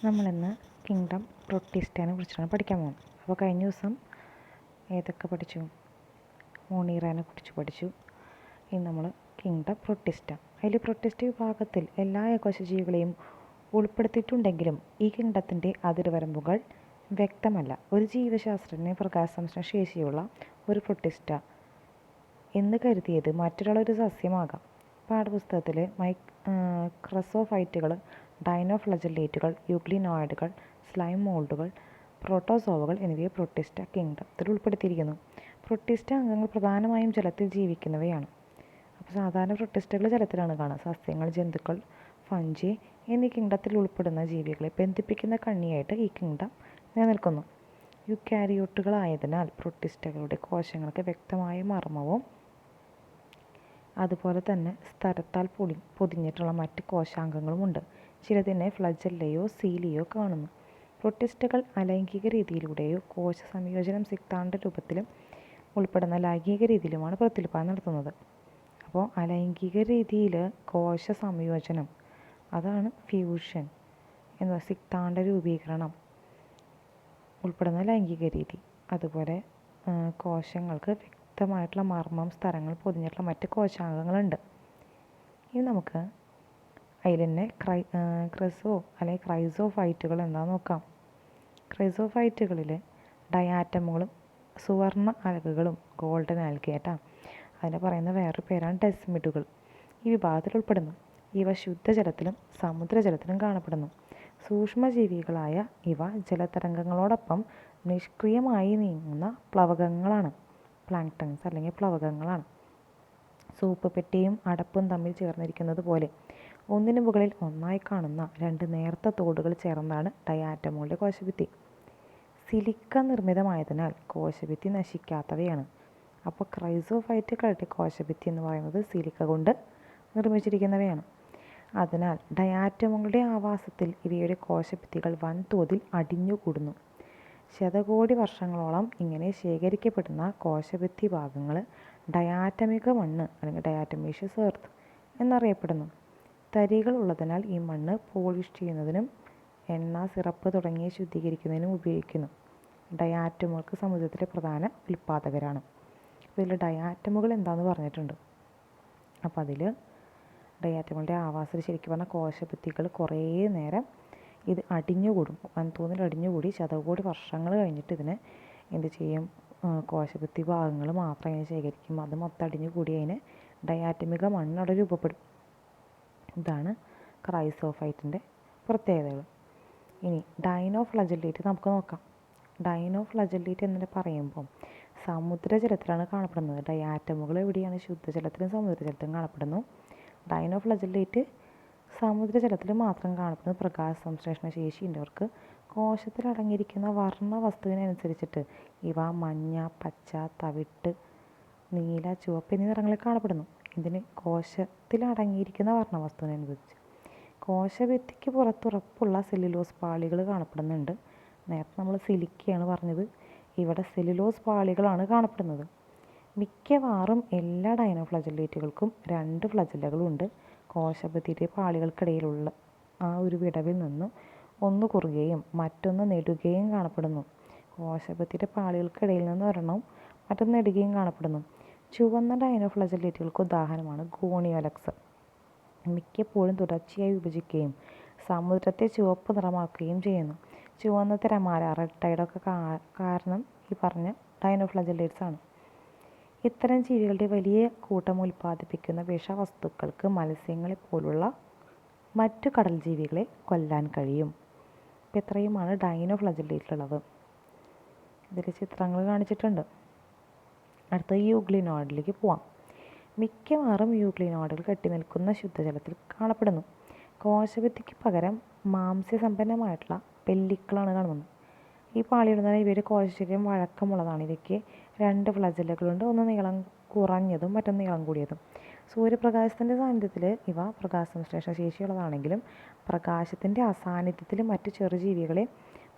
നമ്മളിന്ന് കിങ്ഡം പ്രൊട്ടിസ്റ്റയെ കുറിച്ചാണ് പഠിക്കാൻ പോകുന്നത്. അപ്പോൾ കഴിഞ്ഞ ദിവസം ഏതൊക്കെ പഠിച്ചു? മോണീറയെ കുറിച്ച് പഠിച്ചു. ഇന്ന് നമ്മൾ കിങ്ഡം പ്രൊട്ടിസ്റ്റ. അതിൽ പ്രൊട്ടിസ്റ്റ വിഭാഗത്തിൽ എല്ലാ ഏകോശജീവികളെയും ഉൾപ്പെടുത്തിയിട്ടുണ്ടെങ്കിലും ഈ കിങ്ഡത്തിൻ്റെ അതിർവരമ്പുകൾ വ്യക്തമല്ല. ഒരു ജീവശാസ്ത്രജ്ഞന് പ്രകാശ സംശ്ലേഷണ ശേഷിയുള്ള ഒരു പ്രൊട്ടിസ്റ്റ എന്ന് കരുതിയത് മറ്റൊരാളൊരു സസ്യമാകാം. പാഠപുസ്തകത്തിൽ ക്രസോഫൈറ്റുകൾ, ഡൈനോഫ്ലജല്ലേറ്റുകൾ, യൂഗ്ലിനോയിഡുകൾ, സ്ലൈം മോൾഡുകൾ, പ്രോട്ടോസോവകൾ എന്നിവയെ പ്രൊട്ടിസ്റ്റ കിങ്ഡത്തിൽ ഉൾപ്പെടുത്തിയിരിക്കുന്നു. പ്രൊട്ടിസ്റ്റ അംഗങ്ങൾ പ്രധാനമായും ജലത്തിൽ ജീവിക്കുന്നവയാണ്. അപ്പോൾ സാധാരണ പ്രൊട്ടിസ്റ്റകൾ ജലത്തിലാണ് കാണുക. സസ്യങ്ങൾ, ജന്തുക്കൾ, ഫഞ്ചി എന്നീ കിങ്ഡത്തിൽ ഉൾപ്പെടുന്ന ജീവികളെ ബന്ധിപ്പിക്കുന്ന കണ്ണിയായിട്ട് ഈ കിങ്ഡം നിലനിൽക്കുന്നു. യുക്കാരിയോട്ടുകളായതിനാൽ പ്രൊട്ടിസ്റ്റകളുടെ കോശങ്ങൾക്ക് വ്യക്തമായ മർമ്മവും അതുപോലെ തന്നെ സ്തരത്താൽ പൊതിഞ്ഞിട്ടുള്ള മറ്റ് കോശാംഗങ്ങളുമുണ്ട്. ചിലതിനെ ഫ്ലജല്ലയോ സീലിയോ കാണുന്നു. പ്രൊട്ടിസ്റ്റകൾ അലൈംഗിക രീതിയിലൂടെയോ കോശ സംയോജനം സിക്താണ്ഡ രൂപത്തിലും ഉൾപ്പെടുന്ന ലൈംഗിക രീതിയിലുമാണ് പ്രത്യുൽപാദനം നടത്തുന്നത്. അപ്പോൾ അലൈംഗിക രീതിയിൽ കോശ സംയോജനം, അതാണ് ഫ്യൂഷൻ എന്ന സിക്താണ്ഡ രൂപീകരണം ഉൾപ്പെടുന്ന ലൈംഗിക രീതി. അതുപോലെ കോശങ്ങൾക്ക് വ്യക്തമായിട്ടുള്ള മർമ്മം, സ്ഥലങ്ങൾ പൊതിഞ്ഞിട്ടുള്ള മറ്റ് കോശാംഗങ്ങളുണ്ട്. ഇനി നമുക്ക് അതിൽ തന്നെ അല്ലെങ്കിൽ ക്രൈസോഫൈറ്റുകൾ എന്താണെന്ന് നോക്കാം. ക്രൈസോഫൈറ്റുകളിൽ ഡയാറ്റമുകളും സുവർണ അലകുകളും ഗോൾഡൻ ആൽഗേറ്റാ, അതിനെ പറയുന്ന വേറൊരു പേരാണ് ഡെസ്മിഡുകൾ. ഈ വിഭാഗത്തിൽ ഉൾപ്പെടുന്നു. ഇവ ശുദ്ധജലത്തിലും സമുദ്രജലത്തിലും കാണപ്പെടുന്നു. സൂക്ഷ്മജീവികളായ ഇവ ജലതരംഗങ്ങളോടൊപ്പം നിഷ്ക്രിയമായി നീങ്ങുന്ന പ്ലവകങ്ങളാണ്. പ്ലാങ്ക്ടൺസ് അല്ലെങ്കിൽ പ്ലവകങ്ങളാണ്. സൂപ്പ് പെട്ടിയും അടപ്പും തമ്മിൽ ചേർന്നിരിക്കുന്നത് പോലെ ഒന്നിനു മുകളിൽ ഒന്നായി കാണുന്ന രണ്ട് നേർത്ത തോടുകൾ ചേർന്നാണ് ഡയാറ്റമുകളുടെ കോശഭിത്തി. സിലിക്ക നിർമ്മിതമായതിനാൽ കോശഭിത്തി നശിക്കാത്തവയാണ്. അപ്പോൾ ക്രൈസോഫൈറ്റുകളുടെ കോശഭിത്തി എന്ന് പറയുന്നത് സിലിക്ക കൊണ്ട് നിർമ്മിച്ചിരിക്കുന്നവയാണ്. അതിനാൽ ഡയാറ്റമുകളുടെ ആവാസത്തിൽ ഇവയുടെ കോശഭിത്തികൾ വൻതോതിൽ അടിഞ്ഞുകൂടുന്നു. ശതകോടി വർഷങ്ങളോളം ഇങ്ങനെ ശേഖരിക്കപ്പെടുന്ന കോശഭിത്തി ഭാഗങ്ങൾ ഡയാറ്റമിക മണ്ണ് അല്ലെങ്കിൽ ഡയാറ്റമീഷ്യസ് എർത്ത് എന്നറിയപ്പെടുന്നു. തരികൾ ഉള്ളതിനാൽ ഈ മണ്ണ് പോളിഷ് ചെയ്യുന്നതിനും എണ്ണ, സിറപ്പ് തുടങ്ങിയ ശുദ്ധീകരിക്കുന്നതിനും ഉപയോഗിക്കുന്നു. ഡയാറ്റമുകൾക്ക് സമുദ്രത്തിലെ പ്രധാന ഉൽപ്പാദകരാണ്. അപ്പോൾ ഇതിൽ ഡയാറ്റമുകൾ എന്താണെന്ന് പറഞ്ഞിട്ടുണ്ട്. അപ്പോൾ അതിൽ ഡയാറ്റമുകളുടെ ആവാസത്തിൽ ശരിക്കും പറഞ്ഞാൽ കോശഭിത്തികൾ കുറേ നേരം ഇത് അടിഞ്ഞുകൂടും. വൻതോതിൽ അടിഞ്ഞുകൂടി ശതകോടി വർഷങ്ങൾ കഴിഞ്ഞിട്ട് ഇതിനെ എന്ത് ചെയ്യും? കോശഭിത്തി ഭാഗങ്ങൾ മാത്രം അതിനെ ശേഖരിക്കും. അത് മൊത്തം അടിഞ്ഞുകൂടി അതിന് ഡയാറ്റമിക മണ്ണവിടെ രൂപപ്പെടും. ഇതാണ് ക്രൈസോഫൈറ്റിൻ്റെ പ്രത്യേകതകൾ. ഇനി ഡൈനോഫ്ലജല്ലേറ്റ് നമുക്ക് നോക്കാം. ഡൈനോഫ്ലജല്ലേറ്റ് എന്ന് പറയുമ്പോൾ സമുദ്രജലത്തിലാണ് കാണപ്പെടുന്നത്. ഡയാറ്റമുകൾ എവിടെയാണ്? ശുദ്ധജലത്തിലും സമുദ്രജലത്തിലും കാണപ്പെടുന്നു. ഡൈനോഫ്ലജല്ലേറ്റ് സമുദ്രജലത്തിൽ മാത്രം കാണപ്പെടുന്ന പ്രകാശ സംശ്ലേഷണ ശേഷിയുള്ളവർക്ക് കോശത്തിൽ അടങ്ങിയിരിക്കുന്ന വർണ്ണ വസ്തുവിനനുസരിച്ചിട്ട് ഇവ മഞ്ഞ, പച്ച, തവിട്ട്, നീല, ചുവപ്പ് എന്നീ നിറങ്ങളിൽ കാണപ്പെടുന്നു. ഇതിന് കോശത്തിൽ അടങ്ങിയിരിക്കുന്ന വർണ്ണവസ്തുവിനനുസരിച്ച് കോശഭിത്തിക്ക് പുറത്തുറപ്പുള്ള സെല്ലുലോസ് പാളികൾ കാണപ്പെടുന്നുണ്ട്. നേരത്തെ നമ്മൾ സിലിക്കയാണ് പറഞ്ഞത്, ഇവിടെ സെല്ലുലോസ് പാളികളാണ് കാണപ്പെടുന്നത്. മിക്കവാറും എല്ലാ ഡൈനോഫ്ലജല്ലേറ്റുകൾക്കും രണ്ട് ഫ്ലജല്ലകളുണ്ട്. കോശഭിത്തിയുടെ പാളികൾക്കിടയിലുള്ള ആ ഒരു വിടവിൽ നിന്ന് ഒന്ന് കുറുകയും മറ്റൊന്ന് നെടുകയും കാണപ്പെടുന്നു. കോശഭിത്തിയുടെ പാളികൾക്കിടയിൽ നിന്ന് ഒരെണ്ണവും മറ്റൊന്ന് നെടുകയും കാണപ്പെടുന്നു. ചുവന്ന ഡൈനോഫ്ലജല്ലേറ്റുകൾക്ക് ഉദാഹരണമാണ് ഗോണിയോലക്സ്. മിക്കപ്പോഴും തുടർച്ചയായി വിഭജിക്കുകയും സമുദ്രത്തെ ചുവപ്പ് നിറമാക്കുകയും ചെയ്യുന്നു. ചുവന്ന തിരമാല, റെഡ് ടൈഡൊക്കെ കാരണം ഈ പറഞ്ഞ ഡൈനോഫ്ലജല്ലേറ്റ്സ് ആണ്. ഇത്തരം ജീവികളുടെ വലിയ കൂട്ടം ഉൽപ്പാദിപ്പിക്കുന്ന വിഷവസ്തുക്കൾക്ക് മത്സ്യങ്ങളെ പോലുള്ള മറ്റു കടൽ ജീവികളെ കൊല്ലാൻ കഴിയും. ഇപ്പം ഇത്രയുമാണ് ഡൈനോഫ്ലജല്ലേറ്റിലുള്ളത്. ഇതിൽ ചിത്രങ്ങൾ കാണിച്ചിട്ടുണ്ട്. അടുത്ത യൂഗ്ലിനോയിഡിലേക്ക് പോവാം. മിക്കവാറും യൂഗ്ലിനോയിഡുകൾ കെട്ടിനിൽക്കുന്ന ശുദ്ധജലത്തിൽ കാണപ്പെടുന്നു. കോശഭിത്തിക്ക് പകരം മാംസ്യസമ്പന്നമായിട്ടുള്ള പെല്ലിക്കിളാണ് കാണുന്നത്. ഈ പാളിയിടുന്ന ഇവയുടെ കോശശരീരം വഴക്കമുള്ളതാണ്. ഇവയ്ക്ക് രണ്ട് ഫ്ലജല്ലുകളുണ്ട്, ഒന്ന് നീളം കുറഞ്ഞതും മറ്റൊന്ന് നീളം കൂടിയതും. സൂര്യപ്രകാശത്തിൻ്റെ സാന്നിധ്യത്തിൽ ഇവ പ്രകാശ സംശ്ലേഷണ ശേഷിയുള്ളതാണെങ്കിലും പ്രകാശത്തിൻ്റെ അസാന്നിധ്യത്തിൽ മറ്റു ചെറുജീവികളെ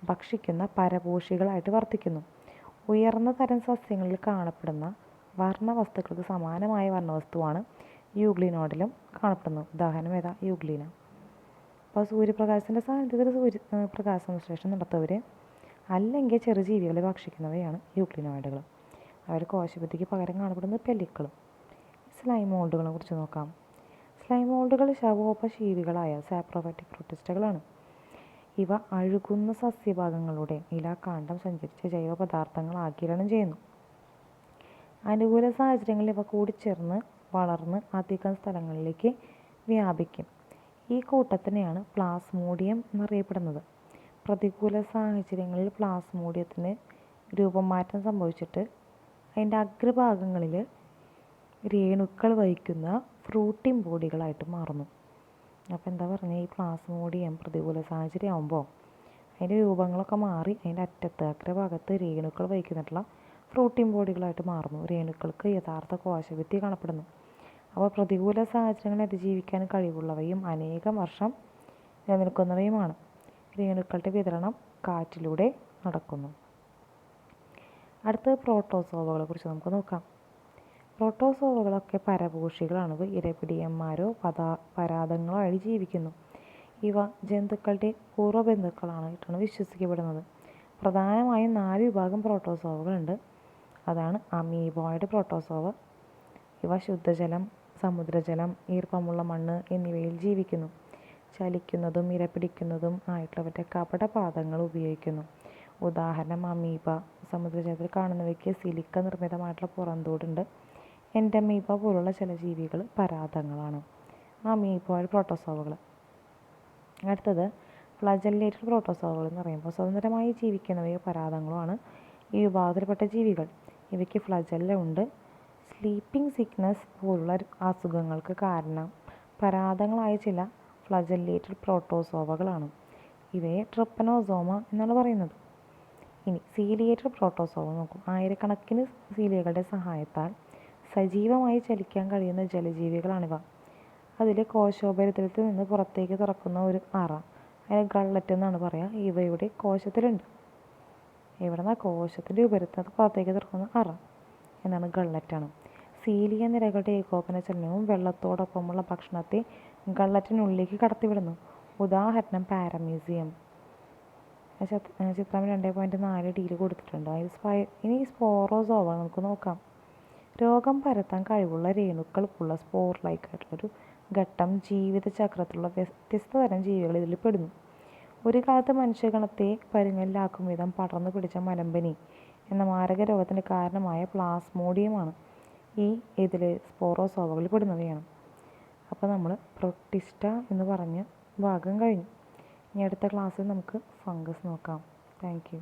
ഭക്ഷിക്കുന്ന പരപോഷികളായിട്ട് വർത്തിക്കുന്നു. ഉയർന്ന തരം സസ്യങ്ങളിൽ കാണപ്പെടുന്ന വർണ്ണവസ്തുക്കൾക്ക് സമാനമായ വർണ്ണവസ്തുവാണ് യൂഗ്ലിനോയിഡിലും കാണപ്പെടുന്നത്. ഉദാഹരണം ഏതാ? യൂഗ്ലീന. അപ്പോൾ സൂര്യപ്രകാശത്തിൻ്റെ സാന്നിധ്യത്തിൽ പ്രകാശ സംശ്ലേഷണം നടത്തുന്നവർ അല്ലെങ്കിൽ ചെറുജീവികളെ ഭക്ഷിക്കുന്നവയാണ് യൂക്ലിനോയിഡുകൾ. അവർ കോശഭിത്തിക്ക് പകരം കാണപ്പെടുന്നത് പെല്ലിക്കളും. സ്ലൈം മോൾഡുകളെ കുറിച്ച് നോക്കാം. സ്ലൈം മോൾഡുകൾ ശവോപജീവികളായ സാപ്രോഫൈറ്റിക് പ്രൊട്ടിസ്റ്റകളാണ്. ഇവ അഴുകുന്ന സസ്യഭാഗങ്ങളുടെ ഇല, കാണ്ഡം സഞ്ചരിച്ച് ജൈവ പദാർത്ഥങ്ങൾ ആഗിരണം ചെയ്യുന്നു. അനുകൂല സാഹചര്യങ്ങളിൽ ഇവ കൂടിച്ചേർന്ന് വളർന്ന് അധികം സ്ഥലങ്ങളിലേക്ക് വ്യാപിക്കും. ഈ കൂട്ടത്തിനെയാണ് പ്ലാസ്മോഡിയം എന്നറിയപ്പെടുന്നത്. പ്രതികൂല സാഹചര്യങ്ങളിൽ പ്ലാസ്മോഡിയത്തിന് രൂപമാറ്റം സംഭവിച്ചിട്ട് അതിൻ്റെ അഗ്രഭാഗങ്ങളിൽ രേണുക്കൾ വഹിക്കുന്ന ഫ്രൂട്ടിംഗ് ബോഡികളായിട്ട് മാറുന്നു. അപ്പോൾ എന്താ പറഞ്ഞാൽ, ഈ പ്ലാസ്മോഡിയം പ്രതികൂല സാഹചര്യം ആകുമ്പോൾ അതിൻ്റെ രൂപങ്ങളൊക്കെ മാറി അതിൻ്റെ അറ്റത്ത് അഗ്രഭാഗത്ത് രേണുക്കൾ വഹിക്കുന്നിട്ടുള്ള ഫ്രൂട്ടിംഗ് ബോഡികളായിട്ട് മാറുന്നു. രേണുക്കൾക്ക് യഥാർത്ഥ കോശഭിത്തി കാണപ്പെടുന്നു. അപ്പോൾ പ്രതികൂല സാഹചര്യങ്ങളെ അതിജീവിക്കാൻ കഴിവുള്ളവയും അനേകം വർഷം നിലനിൽക്കുന്നവയുമാണ്. രേണുക്കളുടെ വിതരണം കാറ്റിലൂടെ നടക്കുന്നു. അടുത്തത് പ്രോട്ടോസോവകളെ കുറിച്ച് നമുക്ക് നോക്കാം. പ്രോട്ടോസോവകളൊക്കെ പരപോഷികളാണ്. ഇരപിടിയന്മാരോ പരാദങ്ങളോ ആയി ജീവിക്കുന്നു. ഇവ ജന്തുക്കളുടെ പൂർവ്വബന്ധുക്കളായിട്ടാണ് വിശ്വസിക്കപ്പെടുന്നത്. പ്രധാനമായും 4 വിഭാഗം പ്രോട്ടോസോവകളുണ്ട്. അതാണ് അമീബോയിഡ് പ്രോട്ടോസോവ. ഇവ ശുദ്ധജലം, സമുദ്രജലം, ഈർപ്പമുള്ള മണ്ണ് എന്നിവയിൽ ജീവിക്കുന്നു. ചലിക്കുന്നതും ഇരപിടിക്കുന്നതും ആയിട്ടുള്ളവരുടെ കപടപാദങ്ങൾ ഉപയോഗിക്കുന്നു. ഉദാഹരണം അമീബ. സമുദ്രജലത്തിൽ കാണുന്നവയ്ക്ക് സിലിക്ക നിർമ്മിതമായിട്ടുള്ള പുറന്തോടുണ്ട്. എൻഡമീബ പോലുള്ള ചില ജീവികൾ പരാദങ്ങളാണ്. അമീബോയിഡ് പ്രോട്ടോസോവകൾ. അടുത്തത് ഫ്ലജല്ലേറ്റഡ് പ്രോട്ടോസോവകൾ എന്ന് പറയുമ്പോൾ സ്വതന്ത്രമായി ജീവിക്കുന്നവയോ പരാദങ്ങളോ ഈ വിഭാഗത്തിൽപ്പെട്ട ജീവികൾ. ഇവയ്ക്ക് ഫ്ലജല്ല ഉണ്ട്. സ്ലീപ്പിംഗ് സിക്നസ് പോലുള്ള അസുഖങ്ങൾക്ക് കാരണം പരാദങ്ങളായ ചില ഫ്ലജല്ലേറ്റഡ് പ്രോട്ടോസോവകളാണ്. ഇവയെ ട്രിപ്പനോസോമ എന്നാണ് പറയുന്നത്. ഇനി സീലിയേറ്റഡ് പ്രോട്ടോസോവ നോക്കും. ആയിരക്കണക്കിന് സീലിയകളുടെ സഹായത്താൽ സജീവമായി ചലിക്കാൻ കഴിയുന്ന ജലജീവികളാണിവ. അതിൽ കോശോപരിതലത്തിൽ നിന്ന് പുറത്തേക്ക് തുറക്കുന്ന ഒരു അറ, അതിന് ഗള്ളറ്റ് എന്നാണ് പറയുക, ഇവയുടെ കോശത്തിലുണ്ട്. എവിടെന്നാ? കോശത്തിൻ്റെ ഉപരിതലത്തിൽ പുറത്തേക്ക് തുറക്കുന്ന അറ എന്നാണ് ഗള്ളറ്റാണ്. സീലിയ നിരകളുടെ ഏകോപന ചലനവും വെള്ളത്തോടൊപ്പമുള്ള ഭക്ഷണത്തെ ഗള്ളറ്റിനുള്ളിലേക്ക് കടത്തിവിടുന്നു. ഉദാഹരണം പാരമീസിയം. ചിത്രം 2.4 കൊടുത്തിട്ടുണ്ട്. ഇനി സ്പോറോസോവ നമുക്ക് നോക്കാം. രോഗം പരത്താൻ കഴിവുള്ള രേണുക്കൾക്കുള്ള സ്പോർ ലൈക്ക് ആയിട്ടുള്ളൊരു ഘട്ടം ജീവിതചക്രത്തിലുള്ള വ്യത്യസ്ത തരം ജീവികൾ ഇതിൽ പെടുന്നു. ഒരു കാലത്ത് മനുഷ്യഗണത്തെ പരുങ്ങലിലാക്കും വിധം പടർന്നു പിടിച്ച മലമ്പനി എന്ന മാരക രോഗത്തിന് കാരണമായ പ്ലാസ്മോഡിയമാണ് ഇതിൽ സ്പോറോസോവകളിൽ പെടുന്നവയാണ്. അപ്പോൾ നമ്മൾ പ്രൊട്ടിസ്റ്റ എന്ന് പറഞ്ഞ ഭാഗം കഴിഞ്ഞു. ഇനി അടുത്ത ക്ലാസ്സിൽ നമുക്ക് ഫംഗസ് നോക്കാം. Thank you.